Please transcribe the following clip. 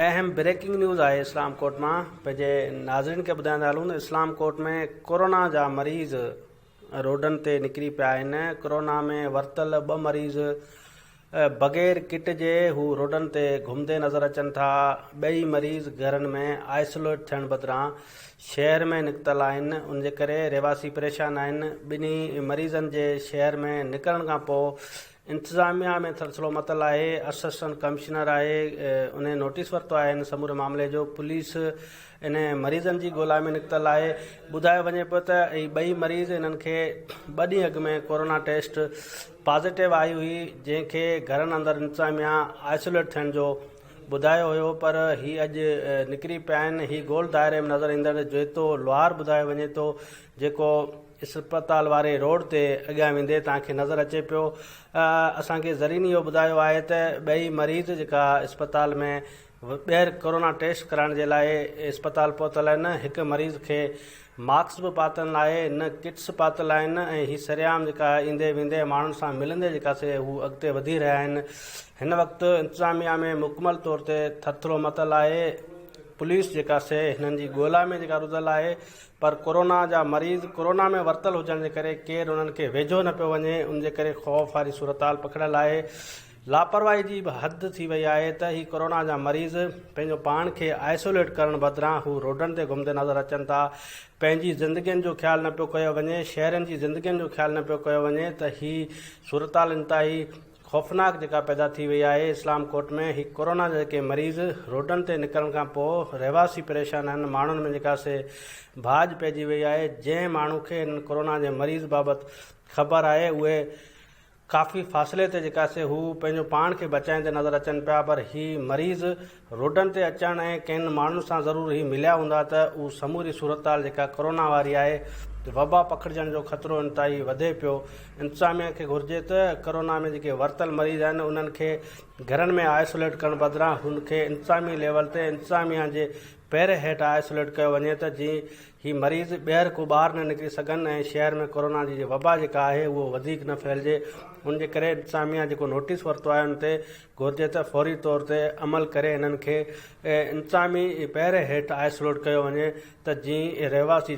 अहम breaking news आहे इस्लाम कोट मां पंहिंजे नाज़रीन खे ॿुधाईंदा हलूं त इस्लाम कोट में कोरोना जा मरीज़ रोडनि ते निकिरी पिया आहिनि। कोरोना में वरितल 2 मरीज़ बग़ैर किट जे हू रोडनि ते घुमंदे नज़र अचनि था। 2 मरीज़ घरनि में आइसोलेट थियण बदिरां शहर में निकितल आहिनि, उन जे करे रहवासी परेशान आहिनि। 2 मरीज़नि जे शहर में निकिरण खां पोइ इंतज़ामिया में सिलसिलो मतल आहे। असिस्टेंट कमिश्नर आहे, उन नोटिस वरितो आहे इन समूरे मामले जो। पुलिस इन मरीज़नि जी ॻोल्हा में निकितल आहे। ॿुधायो वञे पियो त ई 2 मरीज़ इन्हनि खे 2 ॾींहं अॻु में कोरोना टेस्ट पॉज़िटिव आई हुई, जंहिंखे घरनि अंदरि इंतज़ामिया आइसोलेट थियण जो ॿुधायो हुयो, पर ही अॼु निकिरी पिया आहिनि। ही गोल दायरे में नज़र ईंदड़ जेतो लोहार ॿुधायो वञे थो, जेको अस्पताल वारे रोड ते अॻियां वेंदे तव्हांखे नज़र अचे पियो। असांखे ज़रीन इहो ॿुधायो आहे त 2 मरीज़ जेका अस्पताल में ॿीहर कोरोना टेस्ट कराइण जे लाइ अस्पताल पहुतल आहिनि। 1 मरीज़ खे मास्क बि पातल आहे, न किट्स पातल आहिनि, ऐं ही सरेआम जेका ईंदे वेंदे माण्हुनि सां मिलंदे जेका से हू अॻिते वधी रहिया आहिनि। हिन वक़्तु इंतज़ामिया में मुकमल तौर ते थथिलो मतल आहे। पुलिस जेका से हिननि जी ॻोल्हा में जेका रुधल आहे, पर कोरोना जा मरीज़ कोरोना में वरितल हुजण जे करे केरु उन्हनि खे वेझो न पियो वञे, उन जे करे ख़ौफ़ वारी सूरताल पकड़ियल आहे। लापरवाही जी बि हद थी वई आहे त ही कोरोना जा मरीज़ पंहिंजो पाण खे आइसोलेट करण बदिरां हू रोडनि ते घुमंदे नज़र अचनि था। पंहिंजी ज़िंदगियुनि जो ख़्यालु न पियो कयो वञे, शहरनि जी ज़िंदगियुनि जो ख़्यालु न पियो कयो वञे, त ही सूरताल इंतिहाई ख़ौफ़नाक जेका पैदा थी वई आहे। इस्लाम कोट में ही कोरोना जा जेके मरीज़ रोडनि ते निकिरण खां पोइ रहवासी परेशान आहिनि। माण्हुनि में जेका से भाॼ पइजी वई आहे। जंहिं माण्हू खे हिन कोरोना जे मरीज़ बाबति ख़बर आहे, उहे काफ़ी फ़ासिले ते जेका से हू पंहिंजो पाण खे बचाईंदे नज़र अचनि पिया, पर ही मरीज़ रोडनि ते अचण ऐं कंहिं माण्हुनि सां ज़रूरु ही मिलिया हूंदा त उहा समूरी सूरताल जेका कोरोना वारी आहे, वबा पखिड़जण जो ख़तरो इंतिहाई वधे पियो। इंतज़ामिया खे घुरिजे त कोरोना में जेके वरितल मरीज़ आहिनि उन्हनि खे घरनि में आइसोलेट करण बदिरां हुनखे इंतज़ामी लेवल ते इंतज़ामिया जे पहिरें हेठि आइसोलेट कयो वञे त जीअं ही मरीज़ ॿीहर को ॿाहिरि न निकिरी सघनि ऐं शहर में कोरोना जी वबा जेका आहे उहो वधीक न फैलिजे। उन जे करे इंतज़ामिया जेको नोटिस वरितो आहे उन ते घुरिजे त फौरी तौर ते अमल करे हिननि खे इंतज़ामी पहिरें हेठि आइसोलेट कयो वञे त जीअं रहवासी